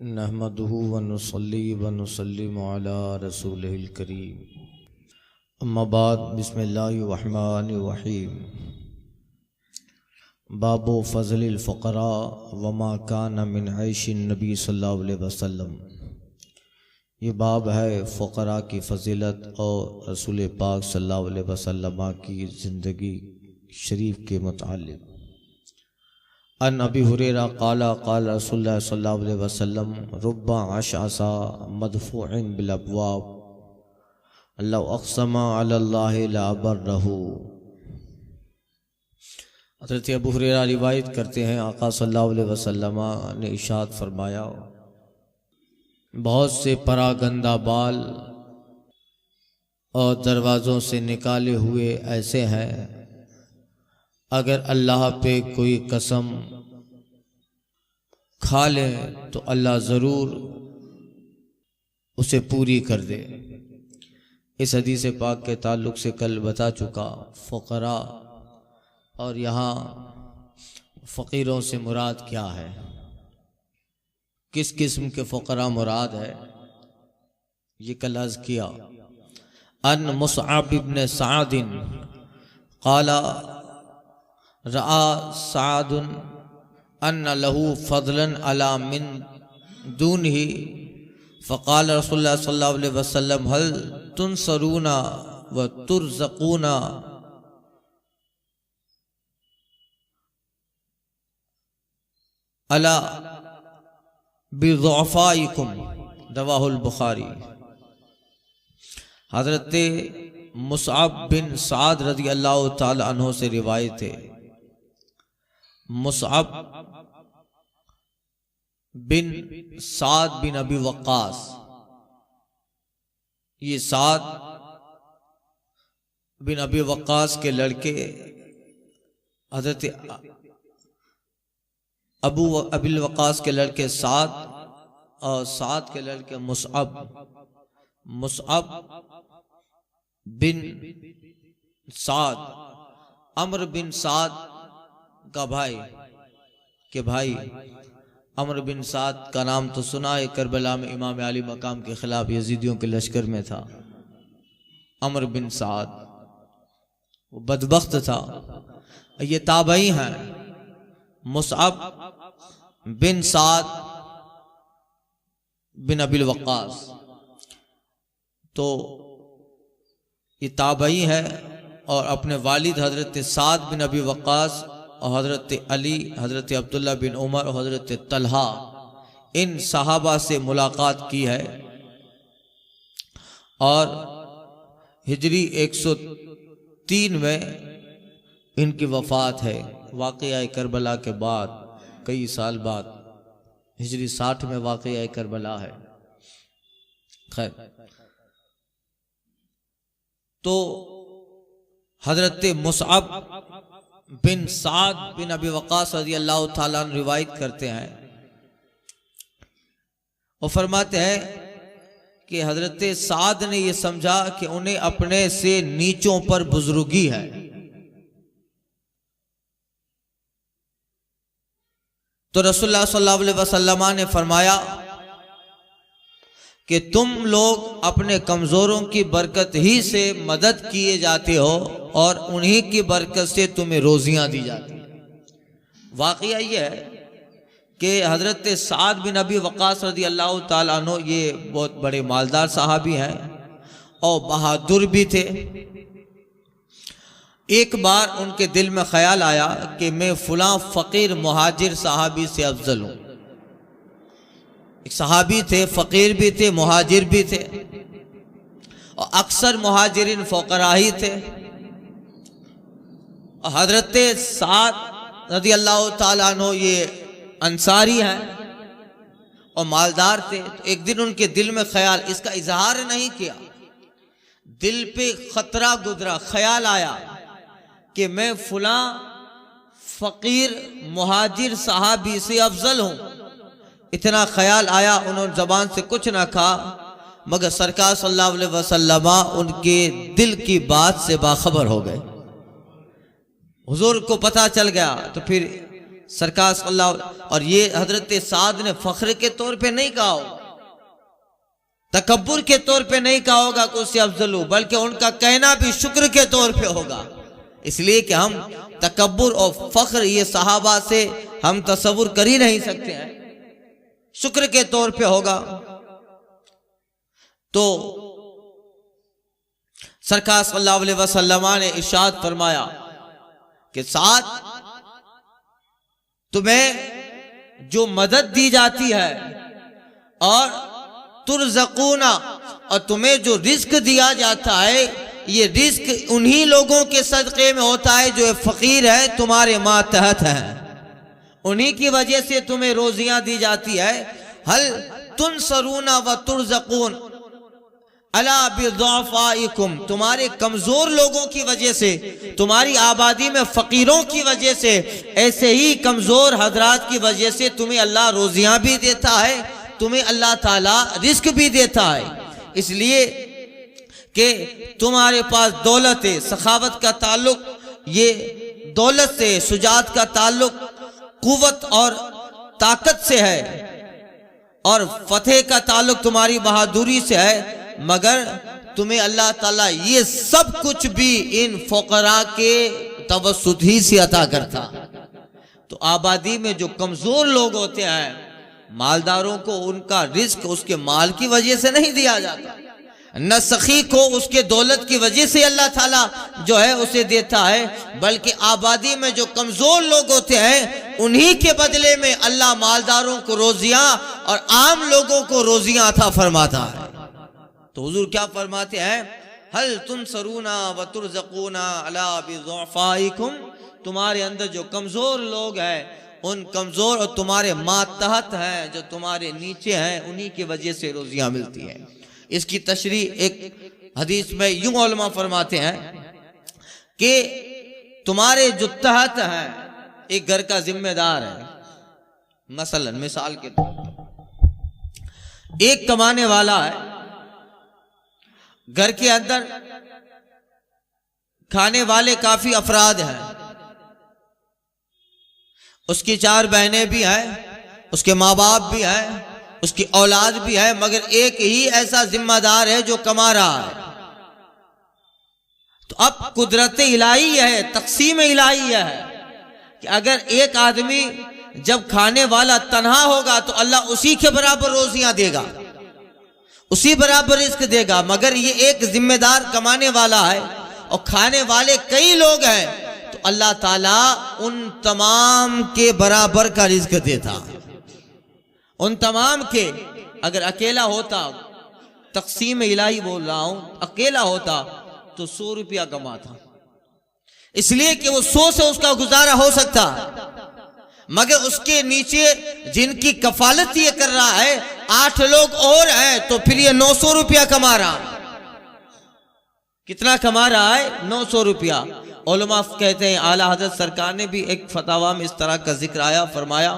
नहमदुहु व नुसल्ली व नुसल्लिमु अला रसूलिहिल करीम। अम्मा बाद, बिस्मिल्लाहिर रहमानिर रहीम। बाबु फ़ज़लिल फ़ुक़रा व मा कान मिन ऐशिन नबी सल्लल्लाहु अलैहि वसल्लम। ये बाब है फ़ुक़रा की फ़ज़ीलत और रसूल पाक सल्लल्लाहु अलैहि वसल्लम की ज़िंदगी शरीफ के मुताल्लिक़। अन अबी हुरैरा क़ाला क़ाला रसूलुल्लाह सल्लल्लाहु अलैहि वसल्लम रुब्बा अशअसा मदफ़ूइन बिल अब्वाब लौ अक़समा अलल्लाहि ला बर्रहू। हज़रत अबू हुरैरा रिवायत करते हैं, आका सल्लल्लाहु अलैहि वसल्लम ने इरशाद फरमाया, बहुत से परागंदा बाल और दरवाज़ों से निकाले हुए ऐसे हैं, अगर अल्लाह पे कोई कसम खा ले तो अल्लाह ज़रूर उसे पूरी कर दे। इस हदीस पाक के ताल्लुक़ से कल बता चुका फ़ुक़रा, और यहाँ फ़कीरों से मुराद क्या है, किस किस्म के फ़ुक़रा मुराद है, ये कल अर्ज़ किया। अन मुसअब इब्न सअदिन क़ाला रआ सअदुन अन्न लहू फ़ज़लन अला मिन दूनिही फ़क़ाल रसूलुल्लाह सल्लल्लाहु अलैहि वसल्लम हल तुनसरूना व तुरज़क़ूना अला बिज़ुअफ़ाइकुम, रवाहुल बुखारी। हज़रत मुसअब बिन साद रज़ी अल्लाह ताला अन्हु से रिवायत है। मुसअब बिन साद बिन अबी वक्कास, ये साद बिन अबी वक्कास के लड़के हज़रत अबिल वक्कास के लड़के साद और साद के लड़के मुसअब। मुसअब बिन साद अम्र बिन साद का भाई के भाई। अम्र बिन साद का नाम तो सुना है, करबला में इमाम अली मकाम के खिलाफ यजीदियों के लश्कर में था। अम्र बिन साद वो बदबख्त था। ये ताबई हैं। मुसअब बिन साद बिन अबिल वक्कास, तो ये ताबई है और अपने वालिद हज़रत साद बिन अबी वक्कास और हज़रत अली, हज़रत अब्दुल्ला बिन उमर और हज़रत तलहा, इन सहाबा से मुलाकात की है। और हिजरी 103 में इनकी वफ़ात है। वाक़या करबला के बाद कई साल बाद हिजरी 60 में वाक़या करबला है। खैर, तो हज़रत मुसअब बिन साद बिन अबी वक्कास रज़ी अल्लाह ताला अन्हु रिवायत करते हैं और फरमाते हैं कि हज़रत साद ने यह समझा कि उन्हें अपने से नीचों पर बुजुर्गी है, तो रसूलुल्लाह सल्लल्लाहु अलैहि वसल्लम ने फरमाया कि तुम लोग अपने कमज़ोरों की बरकत ही से मदद किए जाते हो और उन्हीं की बरकत से तुम्हें रोज़ियाँ दी जाती हैं। वाक़या ये है कि हज़रत साद बिन अबी वक्कास रज़ी अल्लाह ताला अन्हु ये बहुत बड़े मालदार साहबी हैं और बहादुर भी थे। एक बार उनके दिल में ख्याल आया कि मैं फ़लाँ फ़कीर मुहाजिर साहबी से अफजल हूँ। एक सहाबी थे, फ़कीर भी थे, मुहाजिर भी थे, और अक्सर मुहाजिरिन फ़ुक़रा ही थे। और हज़रत साद रज़ी अल्लाह ताला अन्हु ये अंसारी हैं और मालदार थे। तो एक दिन उनके दिल में ख्याल, इसका इजहार नहीं किया, दिल पे खतरा गुजरा, ख्याल आया कि मैं फलां फ़कीर मुहाजिर सहाबी से अफजल हूँ। इतना ख्याल आया, उन्होंने ज़बान से कुछ ना कहा, मगर सरकार सल्लल्लाहु अलैहि वसल्लम उनके दिल की बात से बाखबर हो गए। हुजूर को पता चल गया, तो फिर सरकार सल्लल्लाहु, और ये हजरत साद ने फख्र के तौर पे नहीं कहा होगा, तकब्बुर के तौर पे नहीं कहा होगा कि उससे अफजल हो, बल्कि उनका कहना भी शुक्र के तौर पे होगा। इसलिए कि हम तकब्बुर और फख्र ये सहाबा से हम तसव्वुर कर ही नहीं सकते हैं, शुक्र के तौर पे होगा। तो सरकार सल्लल्लाहु अलैहि वसल्लम ने इरशाद फरमाया कि साथ तुम्हें जो मदद दी जाती है और तुरज़क़ूना, और तुम्हें जो रिस्क दिया जाता है, ये रिस्क उन्हीं लोगों के सदक़े में होता है जो फकीर है, तुम्हारे मातहत है, उन्हीं की वजह से तुम्हें रोजियां दी जाती है। हल तुनसरूना व तुरज़क़ून अला बिज़ुअफ़ाइकुम, तुम्हारे कमजोर लोगों की वजह से, तुम्हारी आबादी में फकीरों की वजह से, ऐसे ही कमजोर हजरात की वजह से तुम्हें अल्लाह रोजियां भी देता है, तुम्हें अल्लाह ताला रिस्क भी देता है। इसलिए कि तुम्हारे पास दौलत है, सखावत का ताल्लुक ये दौलत से, शुजात का ताल्लुक कुव्वत और ताकत से है, और फतेह का ताल्लुक तुम्हारी बहादुरी से है, मगर तुम्हें अल्लाह ताला ये सब कुछ भी इन फुकरा के तवस्सुत ही से अता करता। तो आबादी में जो कमजोर लोग होते हैं, मालदारों को उनका रिस्क उसके माल की वजह से नहीं दिया जाता, न सखी को उसके दौलत की वजह से अल्लाह ताला जो है उसे देता है, बल्कि आबादी में जो कमजोर लोग होते हैं उन्हीं के बदले में अल्लाह मालदारों को रोजियां और आम लोगों को रोजियां अता फरमाता है। तो हुजूर क्या फरमाते हैं, हल तुनसरूना व तुरज़क़ूना अला बिज़ुअफ़ाइकुम, तुम्हारे अंदर जो कमजोर लोग हैं, उन कमजोर और तुम्हारे मातहत हैं, जो तुम्हारे नीचे हैं, उन्हीं की वजह से रोजियां मिलती हैं। इसकी तशरीह एक हदीस में यूं उलमा फरमाते हैं कि तुम्हारे जो तहत हैं, एक घर का जिम्मेदार है, मसलन मिसाल के तौर पर एक कमाने वाला है, घर के अंदर खाने वाले काफी अफराद हैं, उसकी 4 बहनें भी हैं, उसके माँ बाप भी हैं, उसकी औलाद भी है, मगर एक ही ऐसा जिम्मेदार है जो कमा रहा है। तो अब कुदरत इलाही है, तक़सीम इलाही है कि अगर एक आदमी जब खाने वाला तन्हा होगा तो अल्लाह उसी के बराबर रोजियां देगा, उसी बराबर रिस्क देगा, मगर ये एक जिम्मेदार कमाने वाला है और खाने वाले कई लोग हैं, तो अल्लाह ताला उन तमाम के बराबर का रिस्क देता, उन तमाम के। अगर अकेला होता, तक़सीम इलाही बोल रहा हूं, अकेला होता तो 100 रुपया कमाता, इसलिए कि वो 100 से उसका गुजारा हो सकता, मगर उसके नीचे जिनकी कफालत ये कर रहा है 8 लोग और हैं, तो फिर ये 900 रुपया कमा रहा। कितना कमा रहा है? 900 रुपया। उलमा कहते हैं, आला हजरत सरकार ने भी एक फतवा में इस तरह का जिक्र आया फरमाया,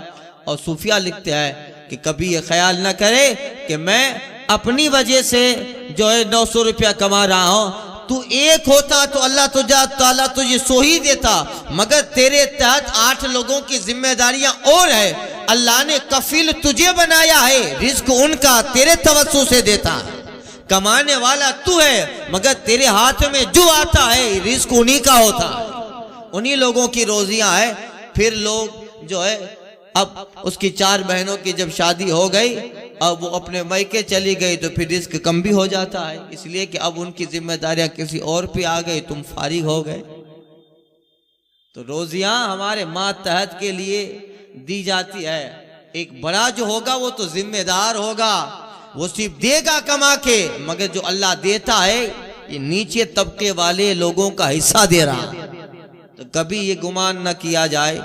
और सूफिया लिखते हैं कि कभी ये ख्याल ना करे कि मैं अपनी वजह से जो है 900 रुपया कमा रहा हूं, तू एक होता तो अल्लाह ताला तुझे 100 ही देता, मगर तेरे तहत 8 लोगों की जिम्मेदारियां और है, अल्लाह ने कफील तुझे बनाया है, रिस्क उनका तेरे तवज्जो से देता है, कमाने वाला तू है, मगर तेरे हाथ में जो आता है रिस्क उन्हीं का होता है, उन्हीं लोगों की रोजियां है। फिर लोग जो है, अब उसकी 4 बहनों की जब शादी हो गई, अब वो अपने मैके चली गई, तो फिर रिस्क कम भी हो जाता है, इसलिए कि अब उनकी जिम्मेदारियां किसी और पे आ गई, तुम फारिग हो गए। तो रोजियां हमारे मातहत के लिए दी जाती है। एक बड़ा जो होगा वो तो जिम्मेदार होगा, वो सिर्फ देगा कमा के, मगर जो अल्लाह देता है ये नीचे तबके वाले लोगों का हिस्सा दे रहा। तो कभी ये गुमान न किया जाए,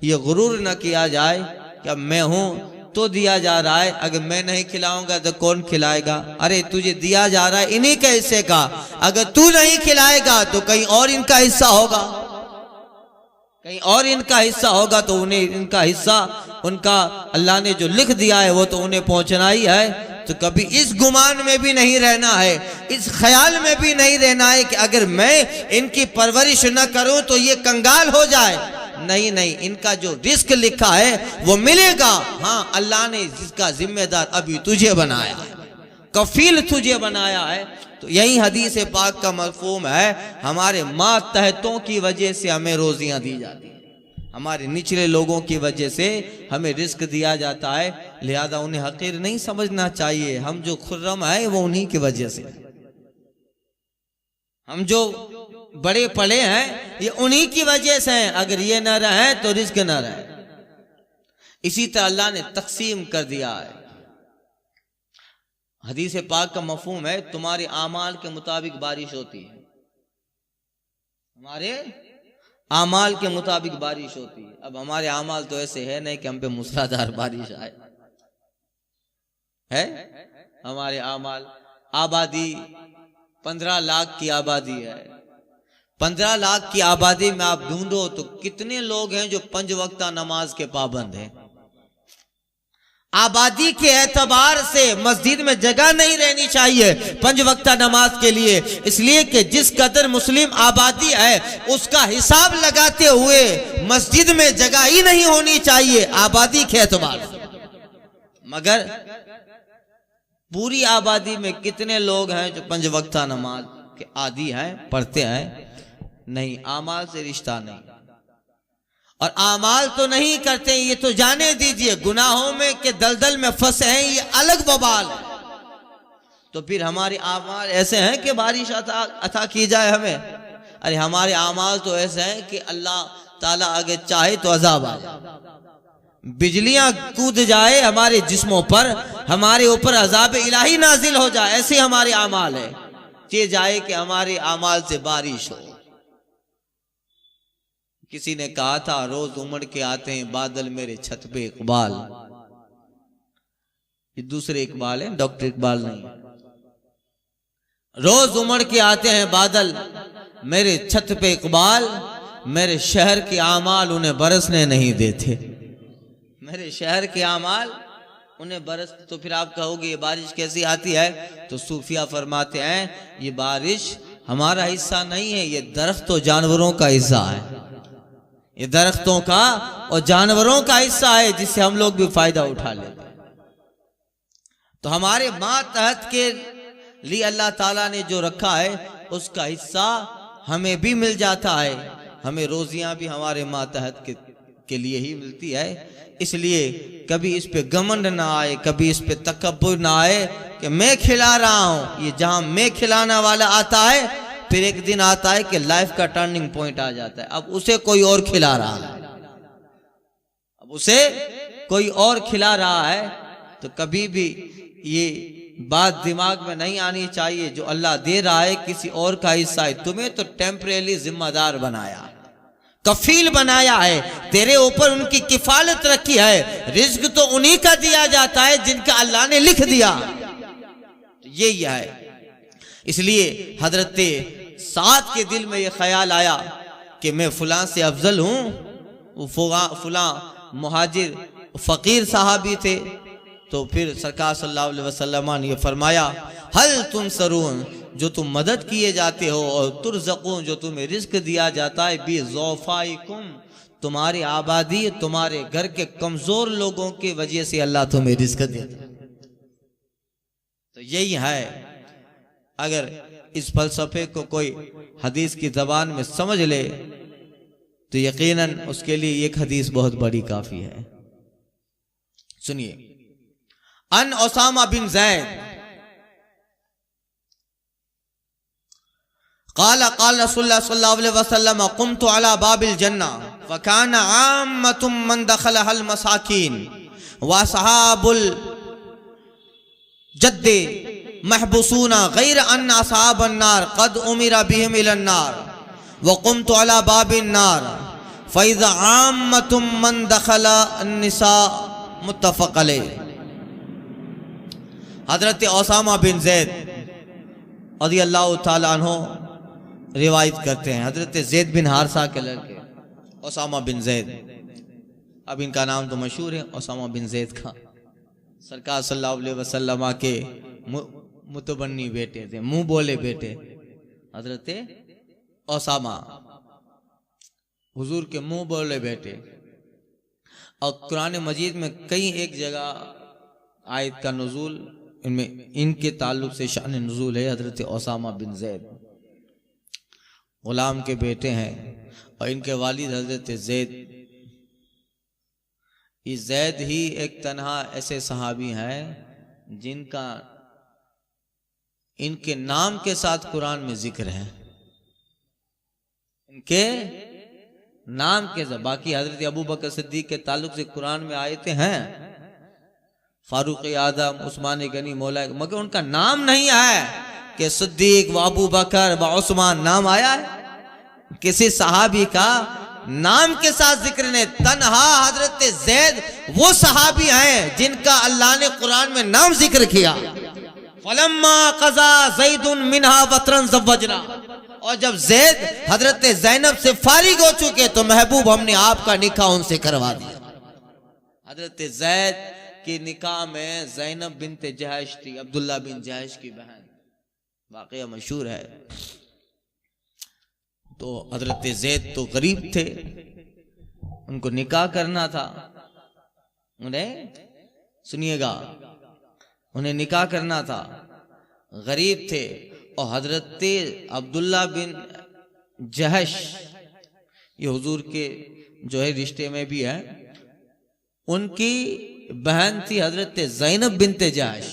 ये गुरूर न किया जाए कि अब मैं हूं तो दिया जा रहा है, अगर मैं नहीं खिलाऊंगा तो कौन खिलाएगा? अरे तुझे दिया जा रहा है इन्हीं के हिस्से का, अगर तू नहीं खिलाएगा तो कहीं और इनका हिस्सा होगा, कहीं और इनका हिस्सा होगा, तो उन्हें इनका हिस्सा उनका अल्लाह ने जो लिख दिया है वो तो उन्हें पहुंचना ही है। तो कभी इस गुमान में भी नहीं रहना है, इस ख्याल में भी नहीं रहना है कि अगर मैं इनकी परवरिश न करूं तो ये कंगाल हो जाए। नहीं नहीं, इनका जो रिस्क लिखा है वो मिलेगा। हाँ, अल्लाह ने जिसका जिम्मेदार अभी तुझे बनाया है, कफील तुझे बनाया है। तो यही हदीस पाक का मफ़हूम है, हमारे मातहतों की वजह से हमें रोजियां दी जाती हैं, हमारे निचले लोगों की वजह से हमें रिस्क दिया जाता है, लिहाजा उन्हें हकीर नहीं समझना चाहिए। हम जो खुर्रम है वो उन्हीं की वजह से, हम जो बड़े पड़े हैं ये उन्हीं की वजह से हैं। अगर ये न रहे तो रिस्क न रहे। इसी तरह अल्लाह ने तकसीम कर दिया है। हदीस पाक का मफहूम है, तुम्हारे आमाल के मुताबिक बारिश होती है, हमारे आमाल के मुताबिक बारिश होती है। अब हमारे आमाल तो ऐसे है नहीं कि हम पे मूसलाधार बारिश आए, है हमारे आमाल। आबादी 15 लाख की आबादी है, 15 लाख की आबादी में आप ढूंढो तो कितने लोग हैं जो 5 वक्ता नमाज के पाबंद हैं। आबादी के एतबार से मस्जिद में जगह नहीं रहनी चाहिए 5 वक्ता नमाज के लिए, इसलिए कि जिस कदर मुस्लिम आबादी है उसका हिसाब लगाते हुए मस्जिद में जगह ही नहीं होनी चाहिए आबादी के एतबार से। मगर पूरी आबादी में कितने लोग हैं जो 5 वक्ता नमाज के आदी हैं, पढ़ते हैं? नहीं, आमाल से रिश्ता नहीं। और आमाल तो नहीं करते, ये तो जाने दीजिए गुनाहों में के दलदल में फंसे हैं, ये अलग बवाल है। तो फिर हमारे आमाल ऐसे हैं कि बारिश अता की जाए हमें? अरे हमारे आमाल तो ऐसे हैं कि अल्लाह ताला अगर चाहे तो अजाब आ जाए, बिजलियां कूद जाए हमारे जिस्मों पर, हमारे ऊपर अजाब इलाही नाजिल हो जाए, ऐसे हमारे आमाल है। ये जाए कि हमारे आमाल से बारिश हो। किसी ने कहा था, रोज उमड़ के आते हैं बादल मेरे छत पे इकबाल। ये दूसरे इकबाल है, डॉक्टर इकबाल नहीं। रोज उमड़ के आते हैं बादल मेरे छत पे इकबाल, मेरे शहर के आमाल उन्हें बरसने नहीं देते। मेरे शहर के आमाल उन्हें बरस। तो फिर आप कहोगे ये बारिश कैसी आती है? तो सूफिया फरमाते हैं ये बारिश हमारा हिस्सा नहीं है, ये दरख्त और जानवरों का हिस्सा है। ये दरख्तों का और जानवरों का हिस्सा है जिससे हम लोग भी फायदा उठा लेते हैं। तो हमारे मातहत के लिए अल्लाह ताला ने जो रखा है उसका हिस्सा हमें भी मिल जाता है। हमें रोजियां भी हमारे मातहत के लिए ही मिलती है। इसलिए कभी इस पे घमंड ना आए, कभी इस पे तकब्बुर ना आए कि मैं खिला रहा हूं। ये जहां मैं खिलाने वाला आता है, फिर एक दिन आता है कि लाइफ का टर्निंग पॉइंट आ जाता है, अब उसे कोई और खिला रहा है, अब उसे कोई और खिला रहा है। तो कभी भी ये बात दिमाग में नहीं आनी चाहिए, जो अल्लाह दे रहा है किसी और का हिस्सा है। तुम्हें तो टेम्परेरी जिम्मेदार बनाया, कफील बनाया है, तेरे ऊपर उनकी किफालत रखी है। रिज्क तो उन्हीं का दिया जाता है जिनका अल्लाह ने लिख दिया। तो यही है। इसलिए हजरत साद के दिल में यह ख्याल आया कि मैं फुला से अफजल हूं। फुला मुहाजिर फकीर साहबी थे। तो फिर सरकार सल्लल्लाहु अलैहि वसल्लम ने यह फरमाया, हल तुम सरून, जो तुम मदद किए जाते हो, और तुरज़क़ून, जो तुम्हें रिस्क दिया जाता है, बी ज़ौफ़ाइकुम, तुम्हारी आबादी, तुम्हारे घर के कमजोर लोगों की वजह से अल्लाह तुम्हें रिस्क देता है। तो यही है। अगर इस फलसफे को कोई हदीस की जबान में समझ ले तो यकीनन उसके लिए एक हदीस बहुत बड़ी काफी है। सुनिए, अन उसामा बिन ज़ैद क़ाल क़ाल रसूलुल्लाह सल्लल्लाहु अलैहि वसल्लम क़ुमतु अला बाबिल जन्ना फ़कान आम्मतुम मन दख़लहल मसाकीन व सहाबुल जद्दे महबूसूना गैर अन असहाबन नार क़द उमिरा बिहिम इलन नार व क़ुमतु अला बाबिन नार फ़इज़ा आम्मतुम मन दख़ला अन्निसा मुत्तफ़क़ अलैह। हज़रत उसामा बिन ज़ैद रज़ियल्लाहु ताला अन्हु रिवायत करते हैं, हज़रत ज़ैद बिन हारिसा के लड़के उसामा बिन ज़ैद। अब इनका नाम तो मशहूर है, उसामा बिन ज़ैद खां। सरकार सल्लल्लाहु अलैहि वसल्लम के मुतबन्नी बेटे थे, मुंह बोले बेटे हजरत उसामा। हुजूर के मुंह बोले बेटे। और कुरान मजीद में कई एक जगह आयत का नुज़ूल इनमें इनके ताल्लुक से शान नुज़ूल है। हजरत उसामा बिन ज़ैद गुलाम के बेटे हैं और इनके वालिद हजरत ज़ैद। ये ज़ैद ही एक तन्हा ऐसे सहाबी हैं जिनका इनके नाम के साथ कुरान में जिक्र है, इनके नाम के साथ। बाकी हजरत अबू बकर सिद्दीक के ताल्लुक से कुरान में आयतें हैं, फारूक आदम, उस्मान गनी, मौला, मगर उनका नाम नहीं है कि सिद्दीक व अबू बकर व उस्मान नाम आया है। किसी सहाबी का नाम के साथ जिक्र ने। तन्हा हजरत ज़ैद वो सहाबी हैं जिनका अल्लाह ने कुरान में नाम जिक्र किया। फलम्मा क़ज़ा ज़ैदुन मिन्हा वतरन ज़व्वजना। और जब ज़ैद हजरत ज़ैनब से फारिग हो चुके तो महबूब हमने आपका निकाह उनसे करवा दिया। हजरत ज़ैद के निकाह में ज़ैनब बिन्त जहश थी, अब्दुल्ला बिन जहश की बहन, वाक़या मशहूर है। तो हजरत ज़ैद तो गरीब थे, उनको निकाह करना था, उन्हें सुनिएगा, उन्हें निकाह करना था, गरीब थे। और हजरत अब्दुल्ला बिन जहश ये हुजूर के जो है रिश्ते में भी है, उनकी बहन थी हजरत ज़ैनब बिन्त जहश।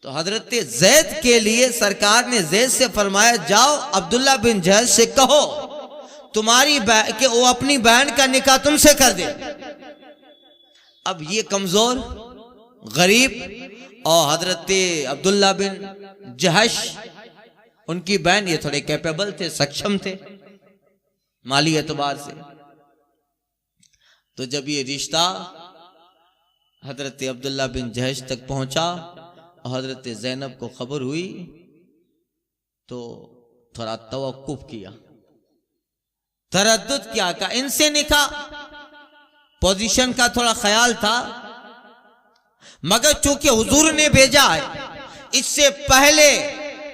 तो हजरत ज़ैद के लिए सरकार ने ज़ैद से फरमाया, जाओ अब्दुल्ला बिन जहश से कहो तुम्हारी कि वो अपनी बहन का निकाह तुमसे कर दे। अब ये कमजोर, गरीब और हजरत अब्दुल्ला बिन जहश उनकी बहन, ये थोड़े कैपेबल थे, सक्षम थे माली एतबार से। तो जब ये रिश्ता हजरत अब्दुल्ला बिन जहश तक पहुंचा और हजरत ज़ैनब को खबर हुई तो थोड़ा तवक्कुफ किया, तरद्दुद किया, का इनसे निकाह, पोजीशन का थोड़ा ख्याल था। मगर चूंकि हुजूर ने भेजा है, इससे पहले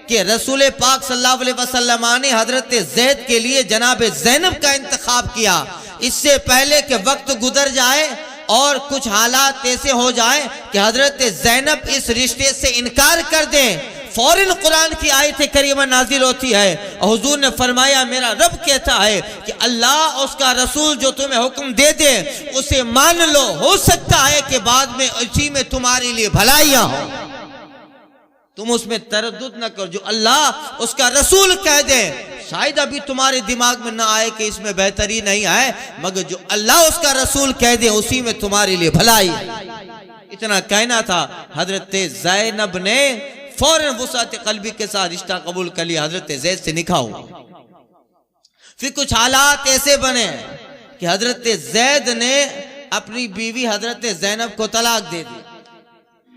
कि रसूल पाक सल्लल्लाहु अलैहि वसल्लम ने हजरत ज़ैद के लिए जनाब ज़ैनब का इंतखाब किया, इससे पहले कि वक्त गुजर जाए और कुछ हालात ऐसे हो जाए कि हजरत ज़ैनब इस रिश्ते से इनकार कर दें, फौरन कुरान की आयत करीमा नाजिल होती है और हुजूर ने फरमाया, मेरा रब कहता है कि अल्लाह उसका रसूल जो तुम्हें हुक्म दे दे उसे मान लो, हो सकता है कि बाद में उसी में तुम्हारे लिए भलाइयां हो, तुम उसमें तरद्दुद न करो। जो अल्लाह उसका रसूल कह दे, शायद अभी तुम्हारे दिमाग में ना आए कि इसमें बेहतरी नहीं है, मगर जो अल्लाह उसका रसूल कह दे उसी में तुम्हारे लिए भलाई है। इतना कहना था। हजरत ज़ैनब ने फौरन वुसात क़ल्बी के साथ रिश्ता कबूल कर लिया, हजरत ज़ैद से निकाह हुआ। फिर कुछ हालात ऐसे बने कि हजरत ज़ैद ने अपनी बीवी हजरत ज़ैनब को तलाक दे दी,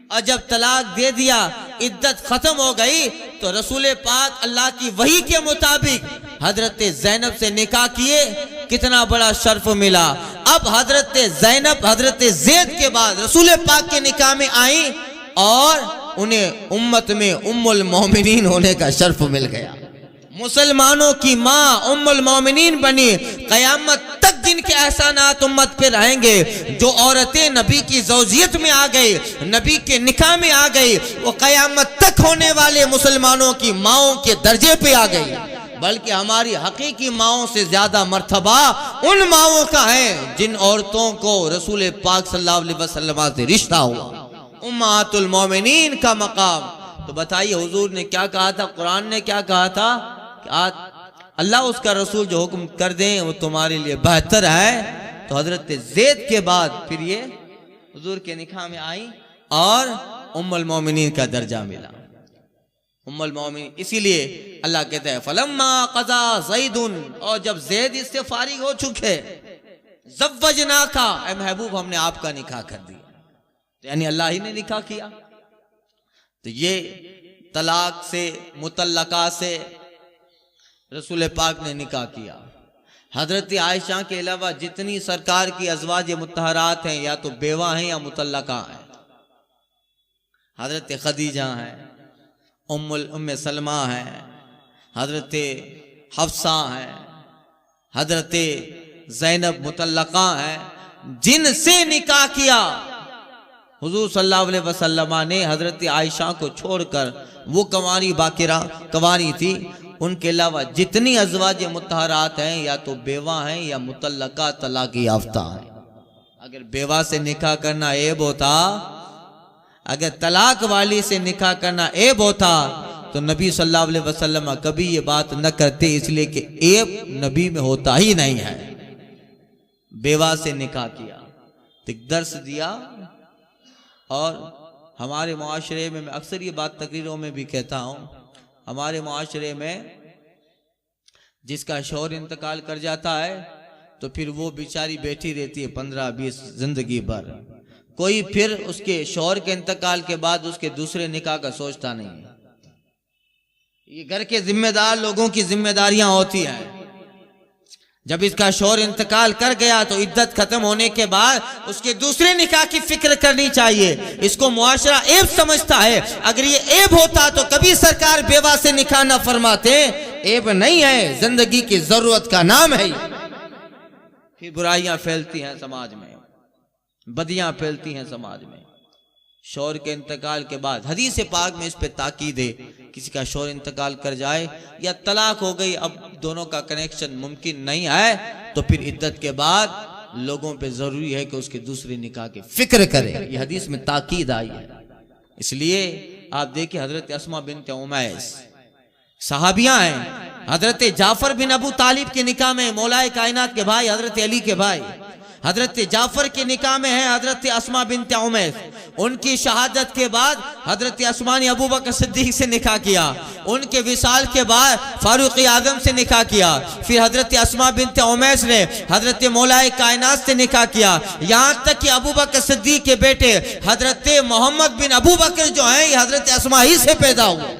और जब तलाक दे दिया, इद्दत खत्म हो गई, तो रसूल पाक अल्लाह की वही के मुताबिक हजरत ज़ैनब से निकाह किए। कितना बड़ा शर्फ मिला। अब हजरत ज़ैनब हजरत ज़ैद के बाद रसूल पाक के निकाह में आई और उन्हें उम्मत में उम्मुल मोमिनीन होने का शर्फ मिल गया। मुसलमानों की माँ उम्मुल मोमिनीन बनी। क़यामत तक जिनके एहसानात उम्मत पे रहेंगे, जो औरतें नबी की ज़ौजियत में आ गई, नबी के निकाह में आ गई, वो क़यामत तक होने वाले मुसलमानों की माओं के दर्जे पे आ गई। बल्कि हमारी हकीकी माओं से ज्यादा मर्तबा उन माओं का है जिन औरतों को रसूल पाक सल्लल्लाहु अलैहि वसल्लम से रिश्ता हुआ, उम्महातुल मोमिनीन का मकाम। तो बताइए हुजूर ने क्या कहा था, कुरान ने क्या कहा था कि अल्लाह उसका रसूल जो हुक्म कर दें वो तुम्हारे लिए बेहतर है। तो हजरत ज़ैद के बाद फिर ये हुजूर के निकाह में आई और उम्मुल मोमिनीन का दर्जा मिला, उम्मुल मोमिनीन। इसीलिए अल्लाह कहता है फलम्मा क़ज़ा ज़ैदुन, और जब ज़ैद इससे फारिग हो चुके, ज़व्वजना का, ऐ महबूब हमने आपका निकाह कर दिया, यानी अल्लाह ही ने निकाह किया। तो ये तलाक से, मुतल्लका से रसूल पाक ने निकाह किया। हजरत आयशा के अलावा जितनी सरकार की अज़वाज मुत्तहरात हैं, या तो बेवा हैं या मुतल्लका हैं। हजरत खदीजा हैं, उम्मे सलमा हैं, हजरत हफ्सा हैं, हजरत ज़ैनब मुतल्लका है, जिनसे निकाह किया हुजूर सल्लल्लाहु अलैहि वसल्लम ने हजरत आयशा को छोड़कर, वो कंवारी बाकिरा कंवारी थी, उनके अलावा जितनी अज़वाज मुतहरात हैं या तो बेवा हैं या मुतल्लका तलाक याफ्ता हैं। अगर बेवा से निकाह करना ऐब होता, अगर तलाक वाली से निकाह करना ऐब होता तो नबी सल्लल्लाहु अलैहि वसल्लम कभी ये बात न करते, इसलिए कि ऐब नबी में होता ही नहीं है। बेवा से निकाह किया तो एक दर्स दिया। और हमारे मुआशरे में, मैं अक्सर ये बात तकरीरों में भी कहता हूँ, हमारे मुआशरे में जिसका शौहर इंतकाल कर जाता है तो फिर वो बेचारी बैठी रहती है 15-20 जिंदगी भर। कोई फिर उसके शौहर के इंतकाल के बाद उसके दूसरे निकाह का सोचता नहीं है। ये घर के जिम्मेदार लोगों की जिम्मेदारियां होती हैं। जब इसका शौहर इंतकाल कर गया तो इद्दत खत्म होने के बाद उसके दूसरे निकाह की फिक्र करनी चाहिए। इसको मुआशरा ऐब समझता है। अगर ये ऐब होता तो कभी सरकार बेवा से निकाह न फरमाते। ऐब नहीं है, जिंदगी की जरूरत का नाम है। फिर बुराइयां फैलती हैं समाज में, बदियां फैलती हैं समाज में। शौहर के इंतकाल के बाद हदीस पाक में इस पे ताकीद है, किसी का शौहर इंतकाल कर जाए या तलाक हो गई, अब दोनों का कनेक्शन मुमकिन नहीं है, तो फिर इद्दत के बाद लोगों पे जरूरी है कि उसके दूसरे निकाह की फिक्र करे। ये हदीस में ताकीद आई है। इसलिए आप देखिए हजरत अस्मा बिन्त उमैस सहाबियां हैं। हजरत जाफर बिन अबू तालिब के निकाह में मौलाए कायनात के भाई हजरत अली के भाई हजरत जाफर के निकाह में है हजरत अस्मा बिन्त उमैस। उनकी शहादत के बाद हजरत अस्मा ने अबू बकर सिद्दीक से निकाह किया। उनके विसाल के बाद फारूक आजम से निकाह किया। फिर हजरत अस्मा बिन्त उमैस ने हजरत मौलाए कायनात से निकाह किया। यहाँ तक कि अबू बकर सिद्दीक के बेटे हजरत मोहम्मद बिन अबू बकर जो है ये हजरत अस्मा ही से पैदा हुए।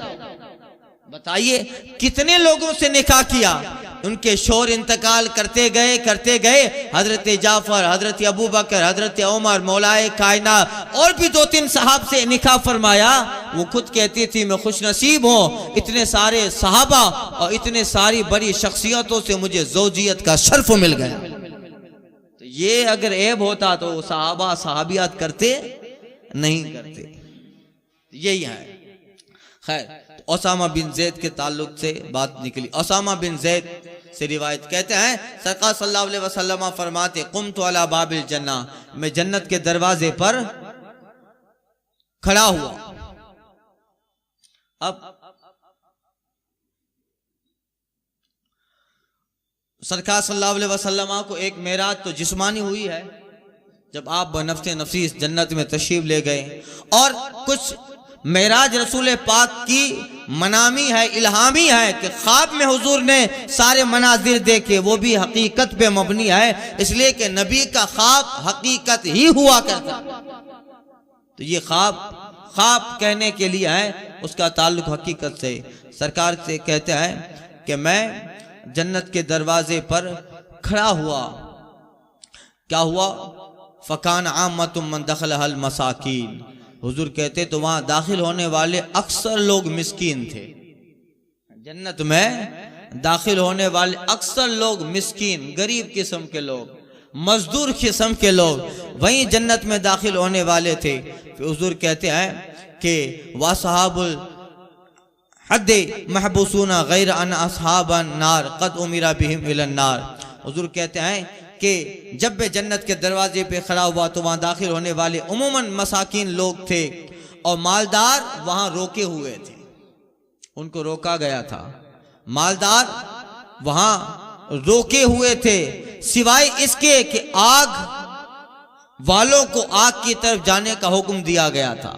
बताइए कितने लोगों से निकाह किया। उनके शौहर इंतकाल करते गए हजरत जाफर, हजरत अबू बकर, हजरत उमर, मौलाए कायनात और भी 2-3 सहाब से निकाह फरमाया। वो खुद कहती थी मैं खुश नसीब हूँ, इतने सारे सहाबा और इतने सारी बड़ी शख्सियतों से मुझे ज़ौजियत का शर्फ मिल गया। तो ये अगर ऐब होता तो सहाबा सहाबियात करते नहीं करते। यही है। खैर, ओसामा बिन जैद के ताल्लुक से बात निकली। ओसामा बिन जैद से रिवायत कहते हैं सरकार सल्लल्लाहु अलैहि वसल्लम फरमाते कुम्तु अला बाबिल जन्ना, मैं जन्नत के दरवाजे पर खड़ा हुआ। अब सरकार सल्लल्लाहु अलैहि वसल्लम को एक मेराज तो जिस्मानी हुई है, जब आप बनफ्ते नफीस जन्नत में तशरीफ ले गए, और कुछ मेराज रसूल पाक की मनामी है, इल्हामी है कि ख्वाब में हुजूर ने सारे मनाजिर देखे, वो भी हकीकत पे मबनी है, इसलिए कि नबी का ख्वाब हकीकत ही हुआ करता। तो ये ख्वाब कहने के लिए है, उसका ताल्लुक हकीकत से। सरकार से कहते हैं कि मैं जन्नत के दरवाजे पर खड़ा हुआ। क्या हुआ? फ़कान आम्मतुम मन दखलहल मसाकीन, हुजूर कहते तो वहां दाखिल होने वाले अक्सर लोग मिस्कीन थे। जन्नत में दाखिल होने वाले अक्सर लोग मिस्कीन, गरीब किस्म के लोग, मजदूर किस्म के लोग वहीं जन्नत में दाखिल होने वाले थे। फिर हुजूर कहते हैं कि वासहाबुल हद्दे महबूसूना गैर अन अस्हाबन नार कद उमिरा बिहिम इलन नार। हुजूर कहते हैं कि जब मैं जन्नत के दरवाजे पे खड़ा हुआ तो वहां दाखिल होने वाले उमूमन मसाकिन लोग थे और मालदार वहां रोके हुए थे, उनको रोका गया था। मालदार वहां रोके हुए थे सिवाय इसके कि आग वालों को आग की तरफ जाने का हुक्म दिया गया था।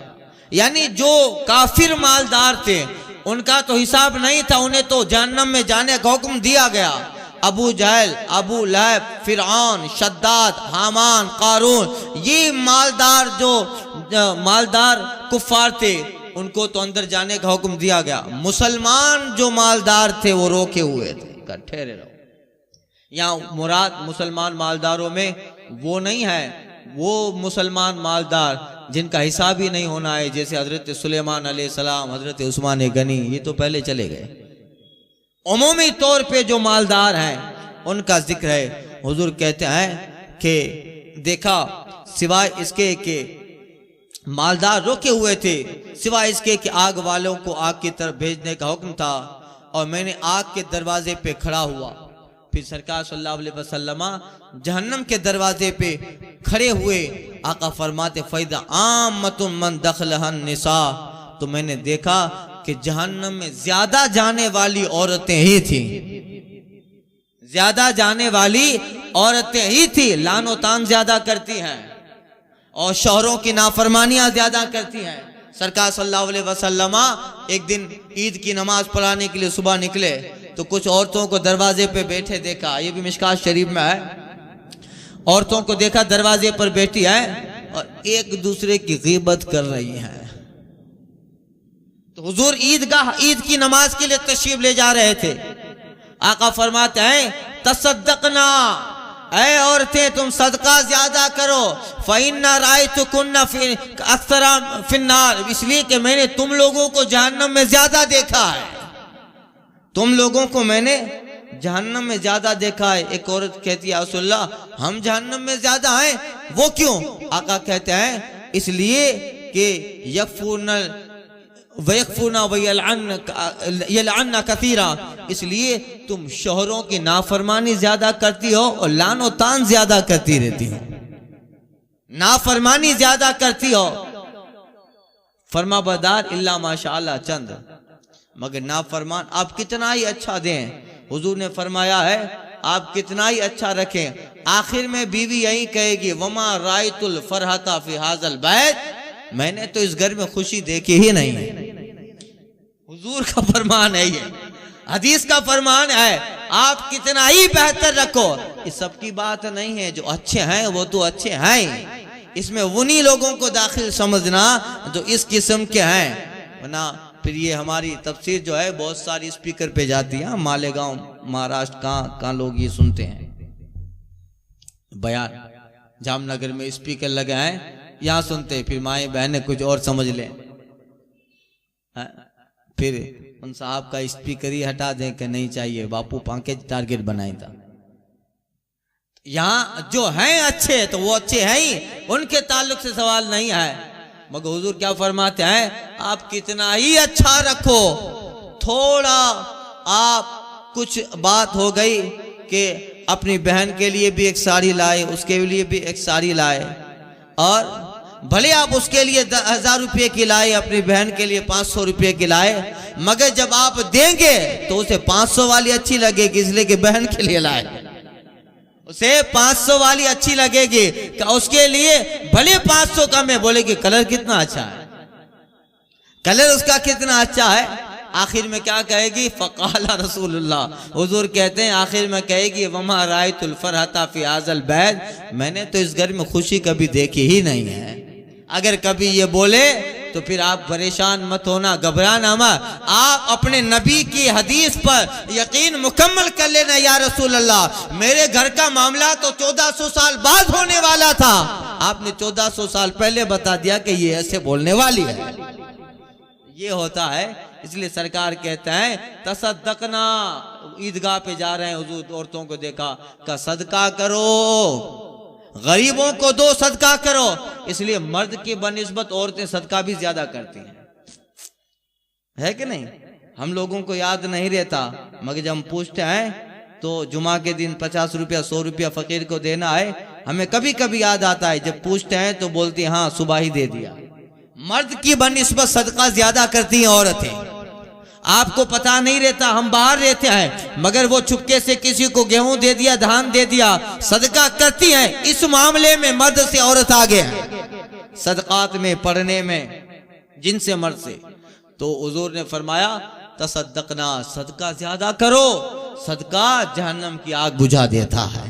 यानी जो काफिर मालदार थे उनका तो हिसाब नहीं था, उन्हें तो जहन्नम में जाने का हुक्म दिया गया। अबू जहल, अबू लहब, फिरऔन, शद्दाद, हामान, कारून, ये मालदार जो मालदार कुफ्फार थे उनको तो अंदर जाने का हुक्म दिया गया। मुसलमान जो मालदार थे वो रोके हुए थे, ठहरे रहो। यहाँ मुराद मुसलमान मालदारों में वो नहीं है, वो मुसलमान मालदार जिनका हिसाब ही नहीं होना है, जैसे हजरत सुलेमान अलैहिस्सलाम, हजरत उस्मान गनी, ये तो पहले चले गए। उमूमी तौर पे जो मालदार हैं उनका जिक्र है। हुजूर कहते हैं कि देखा सिवाय इसके कि मालदार रोके हुए थे, सिवाय इसके कि आग वालों को आग की तरफ भेजने का हुक्म था, और मैंने आग के दरवाजे पे खड़ा हुआ। फिर सरकार सल्लल्लाहु अलैहि वसल्लम जहन्नम के दरवाजे पे खड़े हुए। आका फरमाते फैदा आमतुम मन दखलहन निसा, तो मैंने देखा कि जहन्नम में ज्यादा जाने वाली औरतें ही थी, ज्यादा जाने वाली औरतें ही थी। लानो तान ज्यादा करती हैं और शौहरों की नाफरमानियां ज्यादा करती हैं। सरकार सल्लल्लाहु अलैहि वसल्लम एक दिन ईद की नमाज पढ़ाने के लिए सुबह निकले तो कुछ औरतों को दरवाजे पे बैठे देखा, ये भी मिशकात शरीफ में है। औरतों को देखा दरवाजे पर बैठी है और एक दूसरे की गीबत कर रही हैं। तो हुजूर ईद की नमाज के लिए तशरीफ ले जा रहे थे। आका फरमाते हैं तसद्दकना, ऐ औरतें तुम सदका ज्यादा करो, फ़इन्ना रायतुकुन्ना अक्सरा फिन्नार, इसलिए कि मैंने तुम लोगों को जहन्नम में ज्यादा देखा है, तुम लोगों को मैंने जहन्नम में ज्यादा देखा है। एक औरत कहती है रसूलल्लाह हम जहन्नम में ज्यादा हैं, वो क्यों? आका कहते हैं इसलिए कि यकफूना यलअन्ना कसीरा, इसलिए तुम शोहरों की नाफरमानी ज्यादा करती हो और लानो तान ज्यादा करती रहती हो, नाफरमानी ज्यादा करती हो। फरमा बरदार इल्ला माशाअल्लाह चंद, मगर नाफरमान आप कितना ही अच्छा दें, हुजूर ने फरमाया है आप कितना ही अच्छा रखें, आखिर में बीवी यही कहेगी वमा रायतुल फरहता फी हाज़ल बैत, मैंने तो इस घर में खुशी देखी ही नहीं है। हुजूर का फरमान है, ये हदीस का फरमान है, आप कितना ही बेहतर रखो। इस सब की बात नहीं है, जो अच्छे हैं वो तो अच्छे हैं, इसमें उन्हीं लोगों को दाखिल समझना जो इस किस्म के हैं, वरना फिर ये हमारी तफसीर जो है बहुत सारी स्पीकर पे जाती है। मालेगांव महाराष्ट्र कहाँ लोग ये सुनते हैं बयान, जामनगर में स्पीकर लगे हैं, यहाँ सुनते, फिर माए बहनें कुछ और समझ लें, फिर उन साहब का स्पीकर ही हटा दें कि नहीं चाहिए, बापू पांके टारगेट बनाए था। यहाँ जो हैं अच्छे तो वो अच्छे हैं ही, उनके ताल्लुक से सवाल नहीं है, मगर हुजूर क्या फरमाते हैं आप कितना ही अच्छा रखो, थोड़ा आप कुछ बात हो गई कि अपनी बहन के लिए भी एक साड़ी लाए, उसके लिए भी एक साड़ी लाए, और भले आप उसके लिए 1000 रुपये की लाए, अपनी बहन के लिए 500 रुपये की लाए, मगर जब आप देंगे तो उसे 500 वाली अच्छी लगेगी, इसलिए कि बहन के लिए लाए, उसे 500 वाली अच्छी लगेगी, उसके लिए भले 500 कम है, बोलेगी कलर कितना अच्छा है, कलर उसका कितना अच्छा है। आखिर में क्या कहेगी फ़क़ाला रसूलुल्लाह, हुजूर कहते हैं आखिर में कहेगी वमा रायतुल फरहता फी हाज़ल बैत, मैंने तो इस घर में खुशी कभी देखी ही नहीं है। अगर कभी ये बोले तो फिर आप परेशान मत होना, घबराना मत, आप अपने नबी की हदीस पर यकीन मुकम्मल कर लेना, या रसूल अल्लाह मेरे घर का मामला तो 1400 साल बाद होने वाला था, आपने 1400 साल पहले बता दिया कि ये ऐसे बोलने वाली है। ये होता है, इसलिए सरकार कहते हैं तसद्दकना, ईदगाह पे जा रहे हैं हुजूर औरतों को देखा का सदका करो, गरीबों को दो, सदका करो, इसलिए मर्द की बनिस्बत औरतें सदका भी ज्यादा करती हैं, है कि नहीं? हम लोगों को याद नहीं रहता, मगर जब हम पूछते हैं तो जुमा के दिन 50 रुपया 100 रुपया फकीर को देना है, हमें कभी कभी याद आता है, जब पूछते हैं तो बोलती हैं हाँ सुबह ही दे दिया। मर्द की बनिस्बत सदका ज्यादा करती हैं औरतें, आपको पता नहीं रहता, हम बाहर रहते हैं मगर वो चुपके से किसी को गेहूं दे दिया, धान दे दिया, सदका करती हैं। इस मामले में मर्द से औरत आगे है, सदकात में, पढ़ने में, जिनसे मर्द से। तो हुजूर ने फरमाया तसद्दकना, सदका ज्यादा करो, सदका जहन्नम की आग बुझा देता है,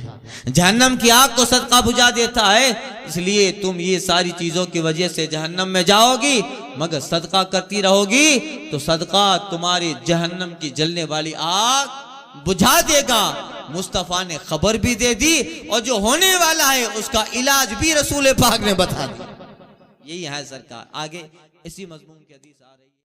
जहन्नम की आग को सदका बुझा देता है, इसलिए तुम ये सारी चीजों की वजह से जहन्नम में जाओगी, मगर सदका करती रहोगी तो सदका तुम्हारी जहन्नम की जलने वाली आग बुझा देगा। मुस्तफा ने खबर भी दे दी और जो होने वाला है उसका इलाज भी रसूल पाक ने बता दिया। यही है सरकार। आगे इसी मजमून की हदीस आ रही है।